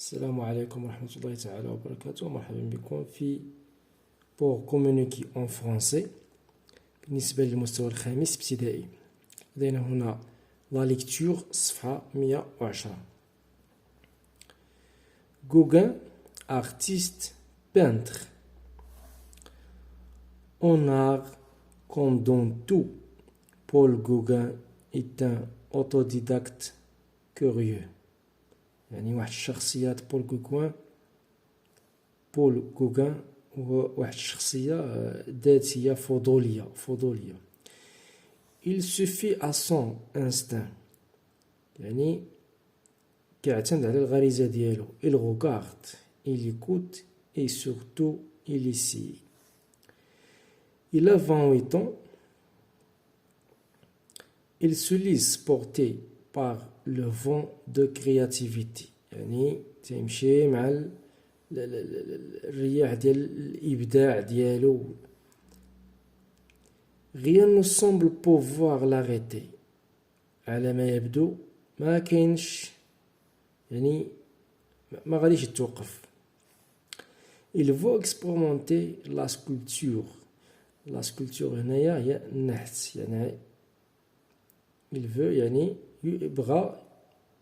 السلام عليكم ورحمة الله تعالى وبركاته. مرحبا بكم في pour communiquer en français بالنسبة للمستوى الخامس ابتدائي. لدينا هنا لا ليكتور صفحة 110. Gauguin, artiste, peintre. En art comme dans tout, Paul Gauguin est un autodidacte curieux. يعني واحد الشخصيات بول غوغان هو واحد الشخصية ذاتية فضولية. Il se fie à son instinct يعني كيعتمد على الغريزة ديالو. Il regarde, il écoute et surtout il essaye. Il a 28 ans. Il se laisse porter par le vent de créativité يعني تيمشي مع الرياح ديال الإبداع ديالو. Rien ne semble pouvoir l'arrêter. على ما يبدو ما كاينش يعني ما غاديش يتوقف. Il veut expérimenter la sculpture. La sculpture هنايا هي النحت يعني il veut يعني يبغى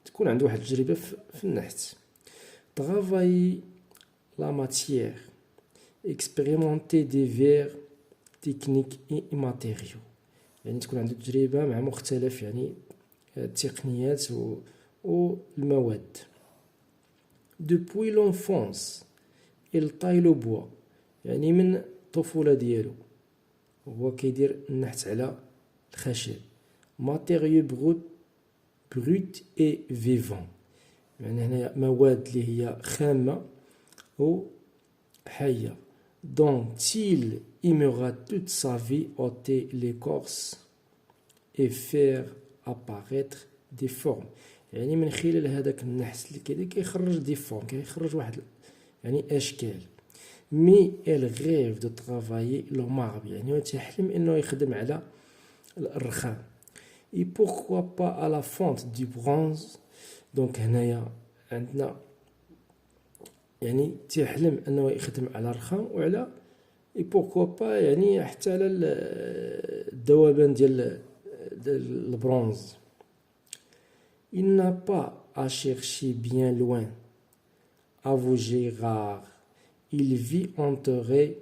تكون عنده واحد التجربة في النحت. Travailler la matière, expérimenter divers techniques et matériaux يعني تكون عنده تجربة مع مختلف يعني التقنيات والمواد. Depuis l'enfance, il taille le bois يعني من الطفولة ديالو هو كيدير النحت على الخشب. Matériaux brut et vivant يعني هنا مواد اللي هي خامة و حية. dont il aimera toute sa vie ôter l'écorce et faire apparaître des formes يعني من خلال هذاك النحت اللي كيدير كيخرج دي فورم كيخرج واحد يعني أشكال. mais elle rêve de travailler le marbre يعني تيحلم انه يخدم على الرخام. et pourquoi pas à la fonte du bronze. دونك هنايا عندنا يعني تيحلم انه يخدم على الرخام وعلى et pourquoi pas يعني حتى على الذوبان ديال البرونز. il n'a pas à chercher bien loin à Vaugirard rare. il vit entouré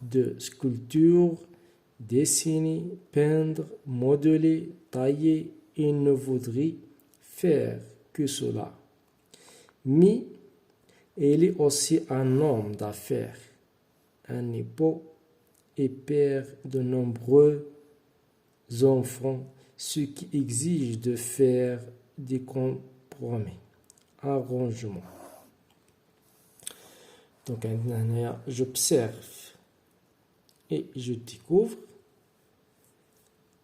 de sculptures, dessiner, peindre, modeler, tailler. il ne voudrait faire que cela. mais il est aussi un homme d'affaires, un époux et père de nombreux enfants, ce qui exige de faire des compromis, arrangements. Donc j'observe et je découvre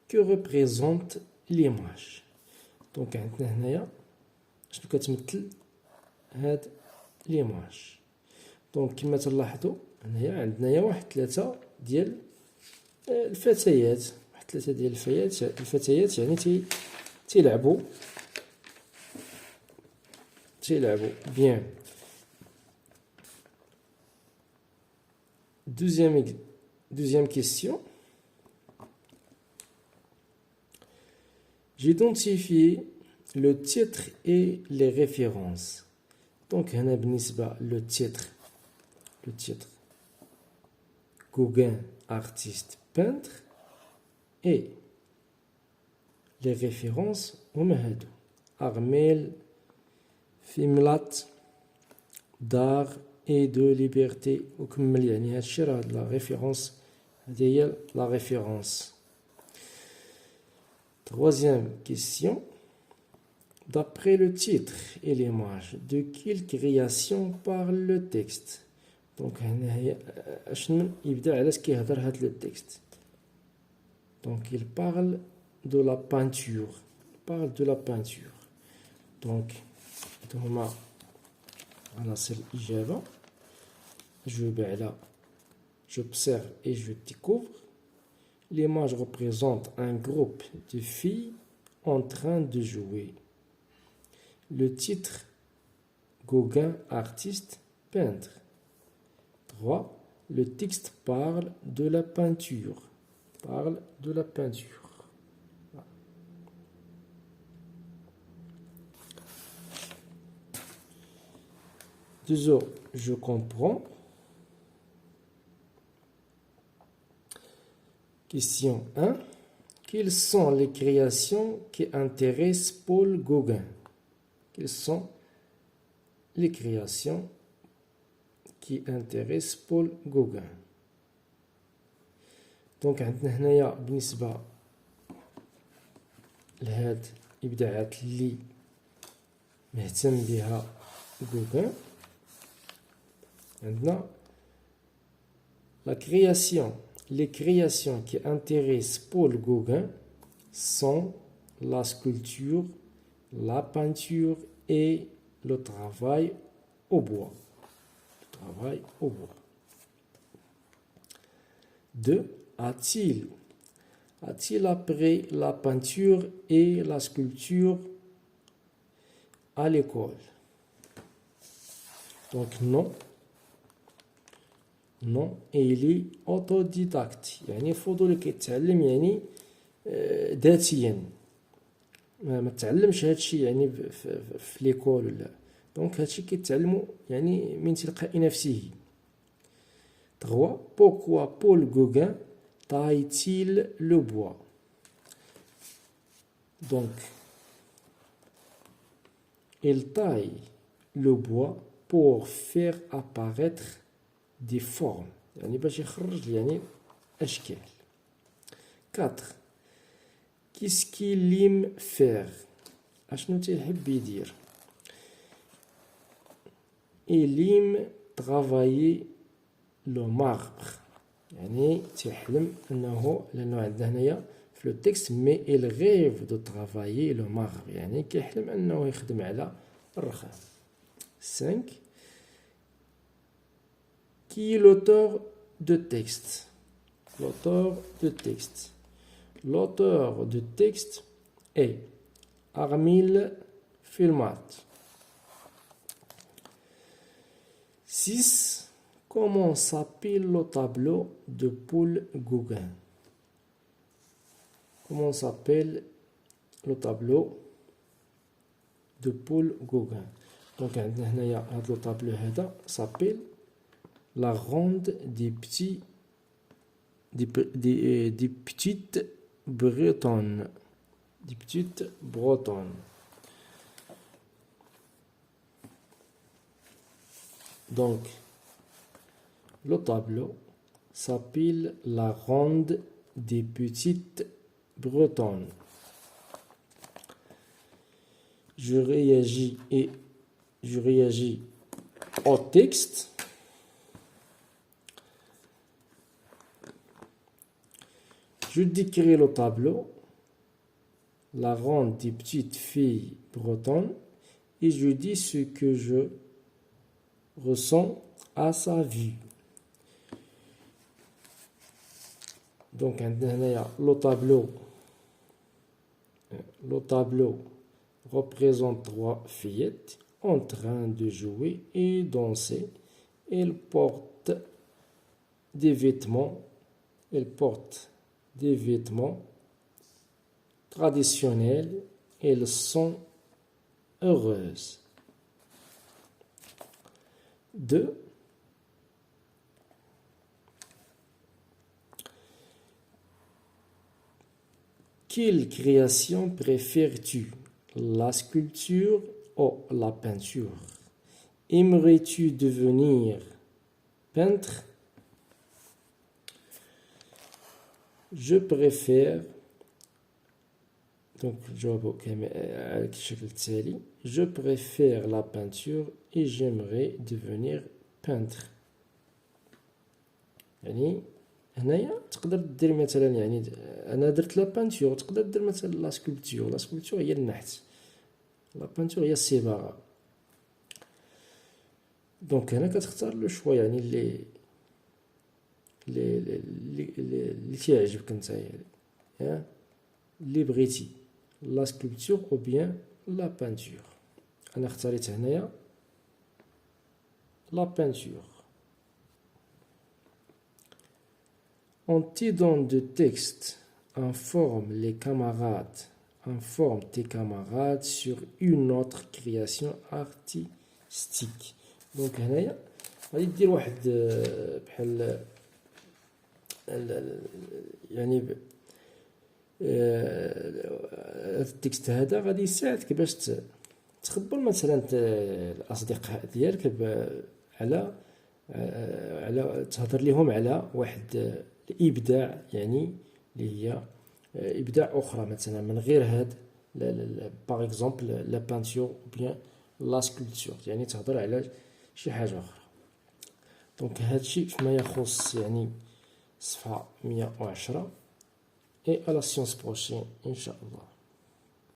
que représente l'image. Donc هنايا شنو كتمثل هاد ليماج. دونك كما تلاحظوا هنايا عندنا واحد ثلاثه ديال الفتيات يعني تيلعبوا bien. Deuxième question. J'identifie le titre et les références. Donc هنا بالنسبة le titre Gauguin, artiste, peintre, et les références هما هادو Armel, Fimlat, d'art et de liberté. وكمل يعني هادشي راه لا ريفيرونس هادي هي لا ريفيرونس. Troisième question. D'après le titre et l'image, de quelle création parle le texte. Donc هنا شنو يبدا على كيهضر هاد لو تكست. Donc il parle de la peinture. Donc هما عناصر الإجابة. J'observe et je découvre. L'image représente un groupe de filles en train de jouer. Le titre Gauguin, artiste, peintre. 3. Le texte parle de la peinture. Parle de la peinture. 2. Je comprends. Question 1. Quelles sont les créations qui intéressent Paul Gauguin? Quelles sont les créations qui intéressent Paul Gauguin? دونك عندنا هنايا بالنسبة لهاد الإبداعات اللي مهتم بها Gauguin عندنا la création. Les créations qui intéressent Paul Gauguin sont la sculpture, la peinture et le travail au bois. Le travail au bois. 2. A-t-il appris la peinture et la sculpture à l'école? Donc non. Non, et il est autodidacte. يعني فضول كيتعلم يعني ذاتيا ما تعلمش هادشي يعني في ليكول ولا دونك هادشي كيتعلمو يعني من تلقاء نفسه. 3. Pourquoi Paul Gauguin taille-t-il le bois? Donc il taille le bois pour faire apparaître des formes يعني باش يخرج يعني أشكال. 4. Qu'est-ce qu'il aime faire? أشنو تيحب يدير؟ Il aime travailler le marbre يعني تيحلم أنه لأنه عندنا هنايا في لو تكست mais il rêve de travailler le marbre يعني كيحلم أنه يخدم على الرخام. 5. Qui est l'auteur de texte? L'auteur de texte. L'auteur de texte est Armil Filmat. 6. Comment s'appelle le tableau de Paul Gauguin? Comment s'appelle le tableau de Paul Gauguin? Donc, هنايا هذا le tableau هذا s'appelle La ronde des petites bretonnes. Des petites bretonnes. Donc, le tableau s'appelle La ronde des petites bretonnes. Je réagis au texte. Je décris le tableau, la ronde des petites filles bretonnes, et je dis ce que je ressens à sa vue. Donc, le tableau représente 3 fillettes en train de jouer et danser. Elles portent des vêtements. Traditionnels, elles sont heureuses. 2. Quelle création préfères-tu? La sculpture ou la peinture? Aimerais-tu devenir peintre? Je préfère donc je préfère la peinture et j'aimerais devenir peintre. يعني هنايا تقدر دير مثلا يعني انا درت لا بانتور تقدر دير مثلا لا سكولبتور هي النحت لا بانتور هي الصباغه دونك هنا كتختار لو شوا يعني اللي تيعجبك نتايا اللي بغيتي لا سكولبتور او بيان لا بانتور. انا اختاريت هنايا la peinture. On t'idonne de texte, informe les camarades, informe tes camarades sur une autre création artistique. دونك هنايا غادي دير واحد بحال يعني هذا التكست هذا غادي يساعدك باش تخبر مثلا الاصدقاء ديالك على تهضر لهم على واحد الابداع، يعني اللي هي ابداع اخرى مثلا من غير هاد باغ اكزومبل لا بانتور بيان لا سكولبتور، يعني تهضر على شي حاجه اخرى. دونك هادشي فيما يخص يعني صفحه 110. et à la séance prochaine, Inch'Allah.